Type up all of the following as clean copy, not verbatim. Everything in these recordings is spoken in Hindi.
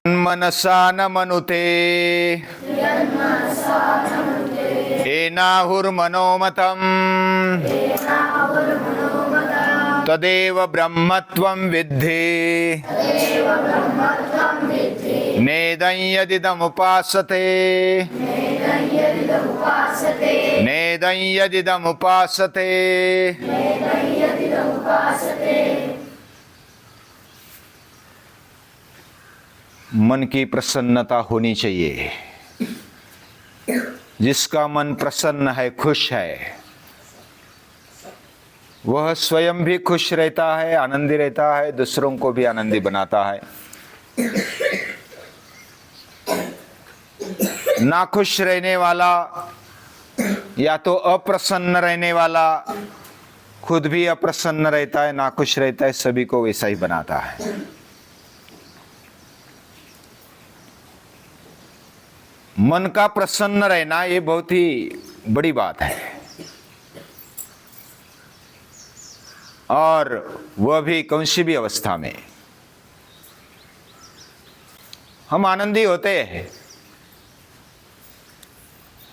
मनसा न मनुते एनाहुर्मनोमतं तदेव ब्रह्मत्वं विद्धि नेदं यदिदमुपासते नेदं यदिदमुपासते। मन की प्रसन्नता होनी चाहिए। जिसका मन प्रसन्न है, खुश है, वह स्वयं भी खुश रहता है, आनंदी रहता है, दूसरों को भी आनंदी बनाता है। नाखुश रहने वाला या तो अप्रसन्न रहने वाला खुद भी अप्रसन्न रहता है, नाखुश रहता है, सभी को वैसा ही बनाता है। मन का प्रसन्न रहना ये बहुत ही बड़ी बात है, और वह भी कौन सी भी अवस्था में। हम आनंदी होते हैं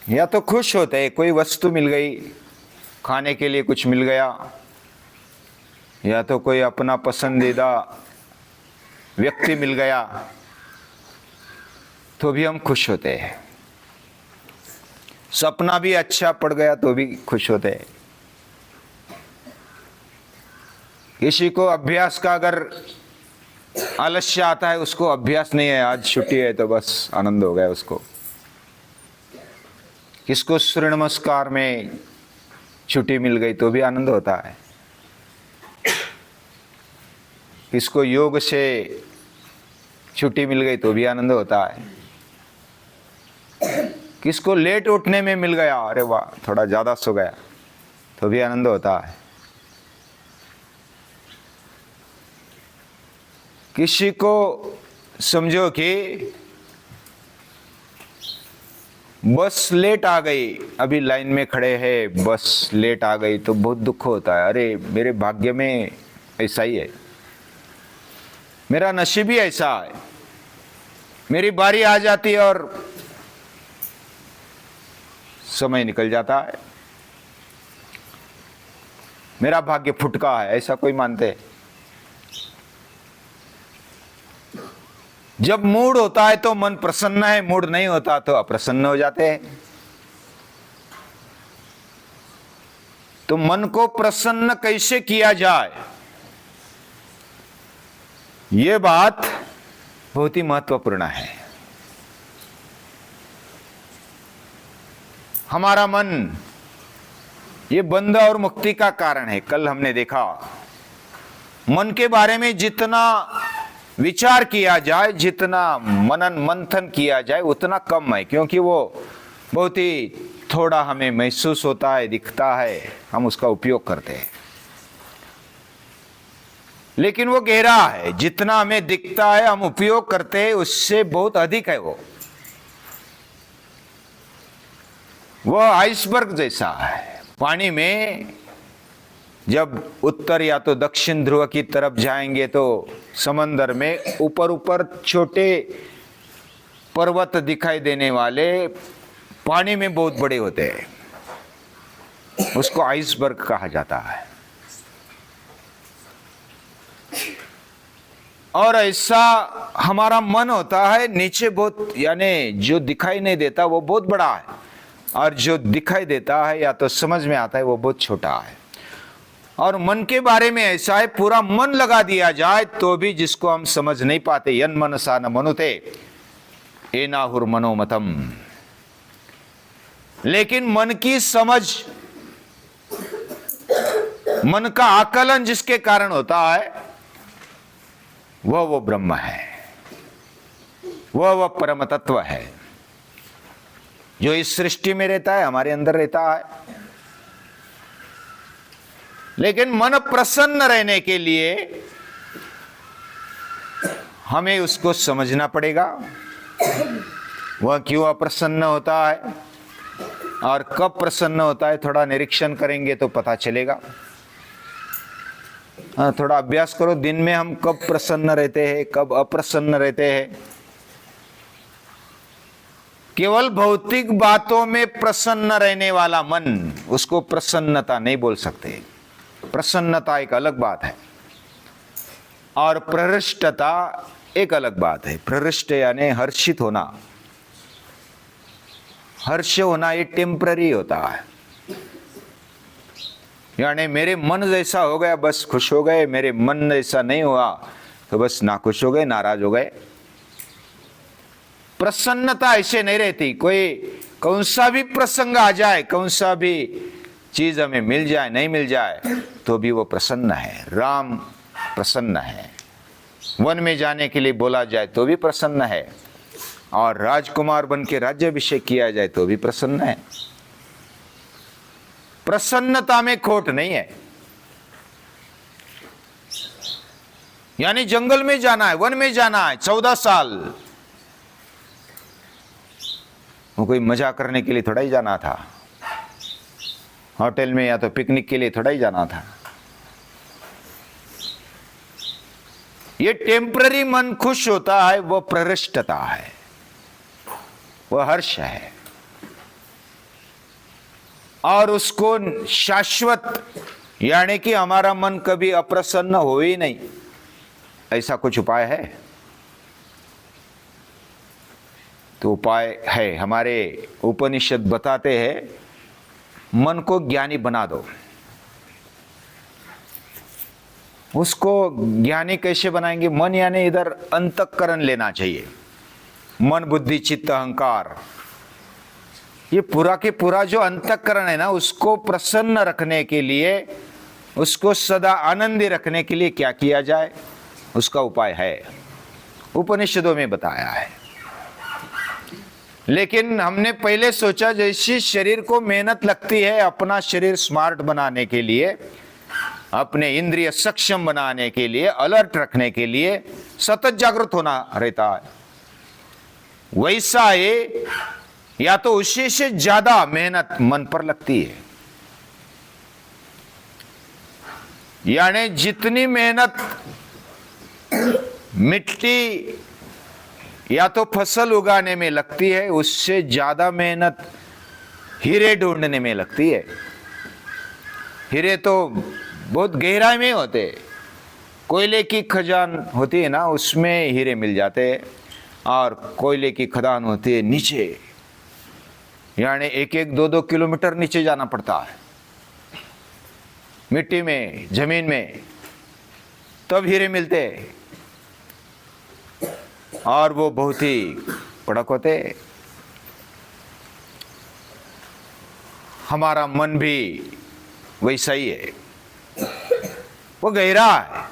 या तो खुश होते हैं, कोई वस्तु मिल गई, खाने के लिए कुछ मिल गया, या तो कोई अपना पसंदीदा व्यक्ति मिल गया, तो भी हम खुश होते हैं। सपना भी अच्छा पड़ गया तो भी खुश होते हैं। किसी को अभ्यास का अगर आलस्य आता है, उसको अभ्यास नहीं है, आज छुट्टी है, तो बस आनंद हो गया उसको। किसको सूर्य नमस्कार में छुट्टी मिल गई तो भी आनंद होता है। किसको योग से छुट्टी मिल गई तो भी आनंद होता है। किसको लेट उठने में मिल गया, अरे वाह थोड़ा ज्यादा सो गया, तो भी आनंद होता है। किसी को समझो कि बस लेट आ गई, अभी लाइन में खड़े हैं, बस लेट आ गई, तो बहुत दुख होता है। अरे मेरे भाग्य में ऐसा ही है, मेरा नसीब ही ऐसा है, मेरी बारी आ जाती है और समय निकल जाता है, मेरा भाग्य फुटका है, ऐसा कोई मानते है। जब मूड होता है तो मन प्रसन्न है, मूड नहीं होता तो अप्रसन्न हो जाते हैं। तो मन को प्रसन्न कैसे किया जाए, ये बात बहुत ही महत्वपूर्ण है। हमारा मन ये बंध और मुक्ति का कारण है। कल हमने देखा, मन के बारे में जितना विचार किया जाए, जितना मनन मंथन किया जाए, उतना कम है, क्योंकि वो बहुत ही थोड़ा हमें महसूस होता है, दिखता है, हम उसका उपयोग करते हैं। लेकिन वो गहरा है, जितना हमें दिखता है, हम उपयोग करते हैं, उससे बहुत अधिक है। वो आइसबर्ग जैसा है। पानी में जब उत्तर या तो दक्षिण ध्रुव की तरफ जाएंगे तो समंदर में ऊपर ऊपर छोटे पर्वत दिखाई देने वाले पानी में बहुत बड़े होते हैं, उसको आइसबर्ग कहा जाता है। और ऐसा हमारा मन होता है, नीचे बहुत, यानी जो दिखाई नहीं देता वो बहुत बड़ा है, और जो दिखाई देता है या तो समझ में आता है वो बहुत छोटा है। और मन के बारे में ऐसा है, पूरा मन लगा दिया जाए तो भी जिसको हम समझ नहीं पाते, यन मनसा न मनुते एनाहुर मनोमतम। लेकिन मन की समझ, मन का आकलन जिसके कारण होता है, वह ब्रह्म है, वह परम तत्व है, जो इस सृष्टि में रहता है, हमारे अंदर रहता है। लेकिन मन प्रसन्न रहने के लिए हमें उसको समझना पड़ेगा, वह क्यों अप्रसन्न होता है और कब प्रसन्न होता है। थोड़ा निरीक्षण करेंगे तो पता चलेगा। थोड़ा अभ्यास करो, दिन में हम कब प्रसन्न रहते हैं, कब अप्रसन्न रहते हैं, केवल भौतिक बातों में प्रसन्न रहने वाला मन, उसको प्रसन्नता नहीं बोल सकते। प्रसन्नता एक अलग बात है और प्रहृष्टता एक अलग बात है। प्रहृष्ट यानी हर्षित होना, हर्ष होना ये टेम्पररी होता है। यानी मेरे मन जैसा हो गया बस खुश हो गए, मेरे मन जैसा नहीं हुआ तो बस नाखुश हो गए, नाराज हो गए। प्रसन्नता ऐसे नहीं रहती। कोई कौन सा भी प्रसंग आ जाए, कौन सा भी चीज हमें मिल जाए नहीं मिल जाए तो भी वो प्रसन्न है। राम प्रसन्न है। वन में जाने के लिए बोला जाए तो भी प्रसन्न है, और राजकुमार बन के राज्याभिषेक किया जाए तो भी प्रसन्न है। प्रसन्नता में खोट नहीं है। यानी जंगल में जाना है, वन में जाना है 14 साल, वो कोई मजा करने के लिए थोड़ा ही जाना था, होटल में या तो पिकनिक के लिए थोड़ा ही जाना था। ये टेम्पररी मन खुश होता है, वो प्रहृष्टता है, वो हर्ष है। और उसको शाश्वत यानी कि हमारा मन कभी अप्रसन्न हो ही नहीं, ऐसा कुछ उपाय है? तो उपाय है, हमारे उपनिषद बताते हैं मन को ज्ञानी बना दो। उसको ज्ञानी कैसे बनाएंगे? मन यानी इधर अंतःकरण लेना चाहिए। मन बुद्धि चित्त अहंकार, ये पूरा के पूरा जो अंतःकरण है ना, उसको प्रसन्न रखने के लिए, उसको सदा आनंदी रखने के लिए क्या किया जाए, उसका उपाय है, उपनिषदों में बताया है। लेकिन हमने पहले सोचा जैसे शरीर को मेहनत लगती है अपना शरीर स्मार्ट बनाने के लिए, अपने इंद्रिय सक्षम बनाने के लिए, अलर्ट रखने के लिए, सतत जागृत होना रहता है, वैसा ये या तो उसी से ज्यादा मेहनत मन पर लगती है। यानी जितनी मेहनत मिट्टी या तो फसल उगाने में लगती है, उससे ज्यादा मेहनत हीरे ढूंढने में लगती है। हीरे तो बहुत गहराई में होते, कोयले की खदान होती है ना, उसमें हीरे मिल जाते हैं, और कोयले की खदान होती है नीचे, यानी 1-2 किलोमीटर नीचे जाना पड़ता है मिट्टी में, जमीन में, तब हीरे मिलते हैं, और वो बहुत ही कड़क होते। हमारा मन भी वैसा ही है, वो गहरा है,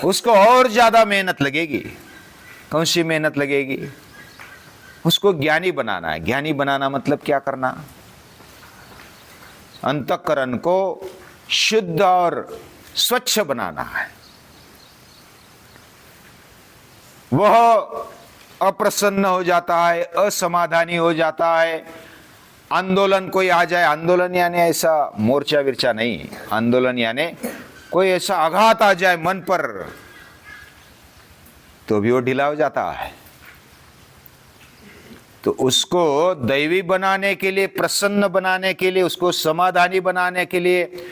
उसको और ज्यादा मेहनत लगेगी। कौन सी मेहनत लगेगी? उसको ज्ञानी बनाना है। ज्ञानी बनाना मतलब क्या करना? अंतःकरण को शुद्ध और स्वच्छ बनाना है। वह अप्रसन्न हो जाता है, असमाधानी हो जाता है। आंदोलन कोई आ जाए, आंदोलन यानी ऐसा मोर्चा विर्चा नहीं, आंदोलन यानी कोई ऐसा आघात आ जाए मन पर तो भी वो ढीला हो जाता है। तो उसको दैवी बनाने के लिए, प्रसन्न बनाने के लिए, उसको समाधानी बनाने के लिए,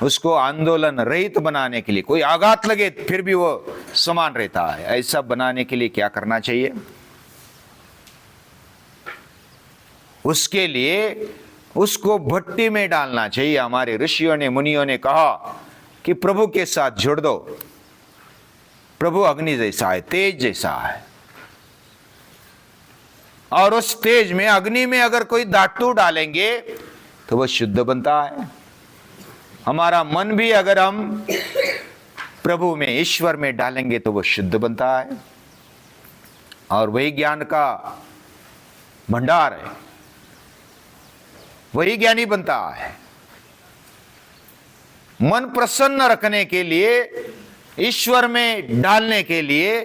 उसको आंदोलन रहित बनाने के लिए, कोई आघात लगे फिर भी वो समान रहता है, ऐसा बनाने के लिए क्या करना चाहिए? उसके लिए उसको भट्टी में डालना चाहिए। हमारे ऋषियों ने, मुनियों ने कहा कि प्रभु के साथ जुड़ दो। प्रभु अग्नि जैसा है, तेज जैसा है, और उस तेज में, अग्नि में अगर कोई धातु डालेंगे तो वह शुद्ध बनता है। हमारा मन भी अगर हम प्रभु में, ईश्वर में डालेंगे तो वह शुद्ध बनता है, और वही ज्ञान का भंडार है, वही ज्ञानी बनता है। मन प्रसन्न रखने के लिए, ईश्वर में डालने के लिए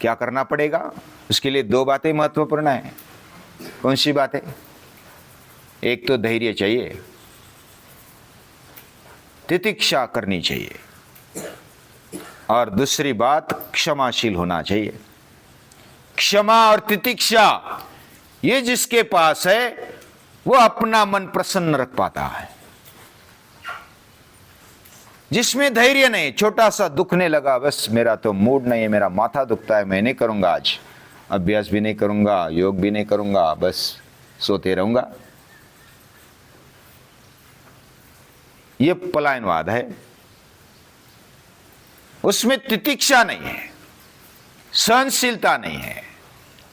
क्या करना पड़ेगा? उसके लिए 2 बातें महत्वपूर्ण है। कौन सी बातें? एक तो धैर्य चाहिए, तितिक्षा करनी चाहिए, और दूसरी बात क्षमाशील होना चाहिए। क्षमा और तितिक्षा ये जिसके पास है वो अपना मन प्रसन्न रख पाता है। जिसमें धैर्य नहीं, छोटा सा दुखने लगा, बस मेरा तो मूड नहीं है, मेरा माथा दुखता है, मैं नहीं करूंगा, आज अभ्यास भी नहीं करूंगा, योग भी नहीं करूंगा, बस सोते रहूंगा, ये पलायनवाद है। उसमें तितिक्षा नहीं है, सहनशीलता नहीं है,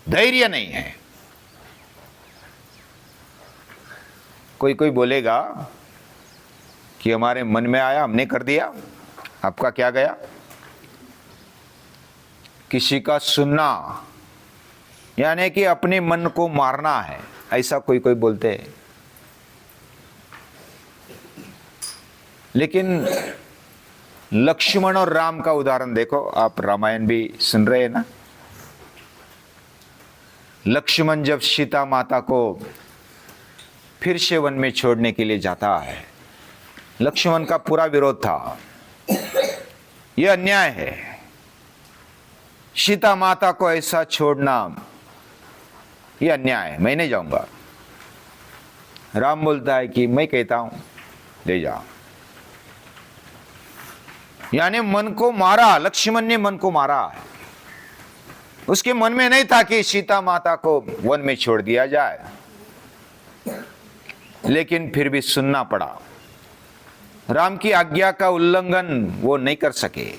धैर्य नहीं है। कोई कोई बोलेगा कि हमारे मन में आया हमने कर दिया, आपका क्या गया? किसी का सुनना यानी कि अपने मन को मारना है, ऐसा कोई कोई बोलते हैं। लेकिन लक्ष्मण और राम का उदाहरण देखो, आप रामायण भी सुन रहे हैं ना। लक्ष्मण जब सीता माता को फिर से वन में छोड़ने के लिए जाता है, लक्ष्मण का पूरा विरोध था, यह अन्याय है, सीता माता को ऐसा छोड़ना यह अन्याय है, मैं नहीं जाऊंगा। राम बोलता है कि मैं कहता हूं ले जाओ। यानी मन को मारा, लक्ष्मण ने मन को मारा है। उसके मन में नहीं था कि सीता माता को वन में छोड़ दिया जाए, लेकिन फिर भी सुनना पड़ा। राम की आज्ञा का उल्लंघन वो नहीं कर सके।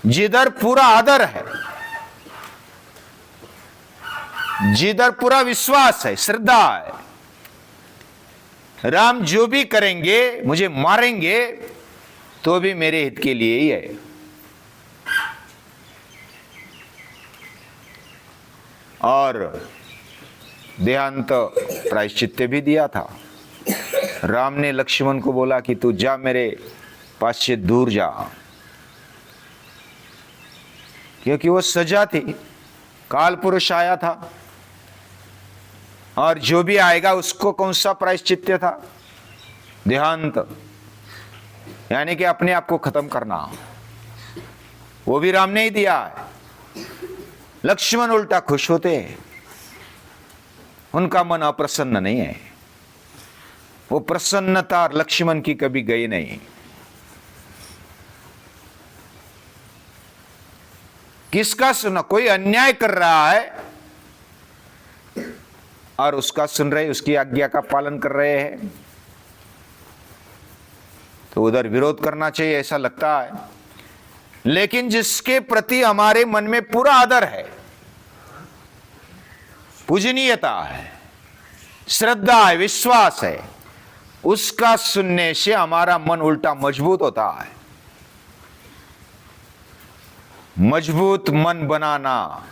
जिधर पूरा आदर है, जिधर पूरा विश्वास है, श्रद्धा है, राम जो भी करेंगे, मुझे मारेंगे तो भी मेरे हित के लिए ही है। और देहांत प्रायश्चित्त भी दिया था। राम ने लक्ष्मण को बोला कि तू जा, मेरे पास से दूर जा, क्योंकि वो सजा थी, काल पुरुष आया था, और जो भी आएगा उसको कौन सा प्रायश्चित्त था? देहांत, यानी कि अपने आप को खत्म करना, वो भी राम ने ही दिया है। लक्ष्मण उल्टा खुश होते हैं, उनका मन अप्रसन्न नहीं है। वो प्रसन्नता लक्ष्मण की कभी गई नहीं। किसका सुना? कोई अन्याय कर रहा है और उसका सुन रहे, उसकी आज्ञा का पालन कर रहे हैं, तो उधर विरोध करना चाहिए ऐसा लगता है। लेकिन जिसके प्रति हमारे मन में पूरा आदर है, पूजनीयता है, श्रद्धा है, विश्वास है, उसका सुनने से हमारा मन उल्टा मजबूत होता है। मजबूत मन बनाना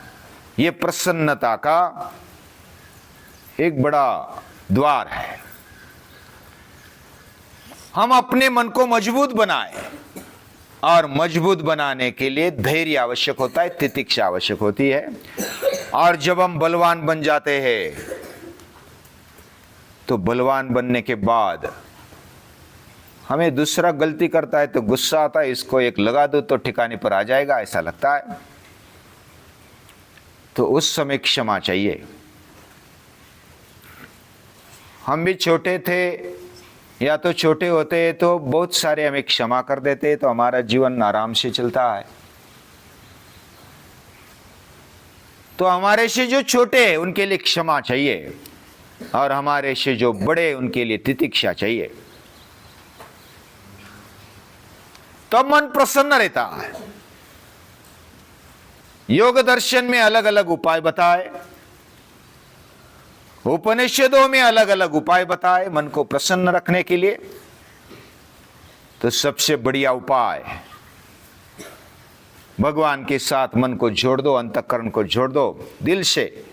यह प्रसन्नता का एक बड़ा द्वार है। हम अपने मन को मजबूत बनाएं, और मजबूत बनाने के लिए धैर्य आवश्यक होता है, तितिक्षा आवश्यक होती है। और जब हम बलवान बन जाते हैं, तो बलवान बनने के बाद हमें दूसरा गलती करता है तो गुस्सा आता है, इसको एक लगा दो तो ठिकाने पर आ जाएगा, ऐसा लगता है। तो उस समय क्षमा चाहिए। हम भी छोटे थे या तो छोटे होते तो बहुत सारे हमें क्षमा कर देते, तो हमारा जीवन आराम से चलता है। तो हमारे से जो छोटे हैं उनके लिए क्षमा चाहिए, और हमारे से जो बड़े उनके लिए तितिक्षा चाहिए, तब मन प्रसन्न रहता है। योग दर्शन में अलग अलग उपाय बताए, उपनिषदों में अलग अलग उपाय बताए मन को प्रसन्न रखने के लिए। तो सबसे बढ़िया उपाय, भगवान के साथ मन को जोड़ दो, अंतःकरण को जोड़ दो, दिल से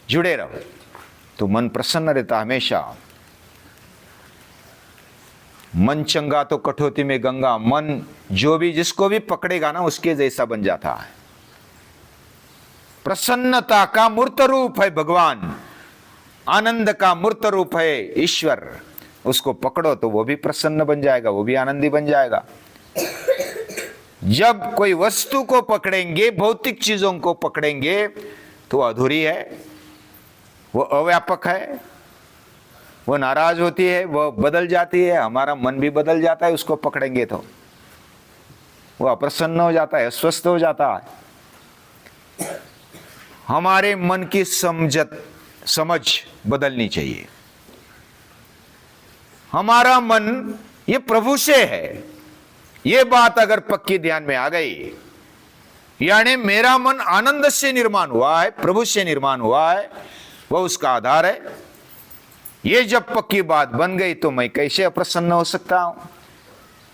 जुड़े रहो, तो मन प्रसन्न रहता हमेशा। मन चंगा तो कठौती में गंगा, मन जो भी जिसको भी पकड़ेगा ना उसके जैसा बन जाता है। प्रसन्नता का मूर्त रूप है भगवान, आनंद का मूर्त रूप है ईश्वर। उसको पकड़ो तो वो भी प्रसन्न बन जाएगा, वो भी आनंदी बन जाएगा। जब कोई वस्तु को पकड़ेंगे, भौतिक चीजों को पकड़ेंगे, तो अधूरी है, वो अव्यापक है, वो नाराज होती है, वो बदल जाती है, हमारा मन भी बदल जाता है उसको पकड़ेंगे तो, वो अप्रसन्न हो जाता है, अस्वस्थ हो जाता है। हमारे मन की समझ बदलनी चाहिए। हमारा मन ये प्रभु से है, ये बात अगर पक्की ध्यान में आ गई, यानी मेरा मन आनंद से निर्माण हुआ है, प्रभु से निर्माण हुआ है, वह उसका आधार है। ये जब पक्की बात बन गई तो मैं कैसे अप्रसन्न हो सकता हूं?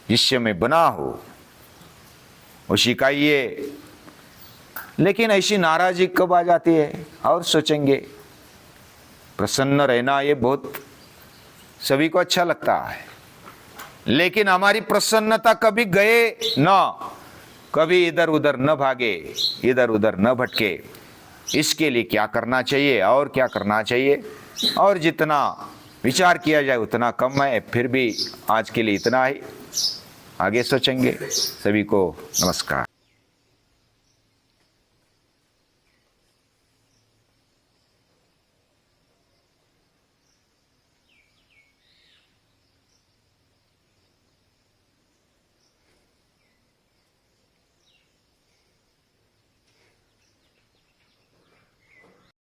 जिससे मैं बना हूं उसी का ये। लेकिन ऐसी नाराजगी कब आ जाती है? और सोचेंगे प्रसन्न रहना ये बहुत सभी को अच्छा लगता है, लेकिन हमारी प्रसन्नता कभी गए ना, कभी इधर उधर न भागे, इधर उधर न भटके। इसके लिए क्या करना चाहिए और क्या करना चाहिए, और जितना विचार किया जाए उतना कम है। फिर भी आज के लिए इतना ही, आगे सोचेंगे। सभी को नमस्कार।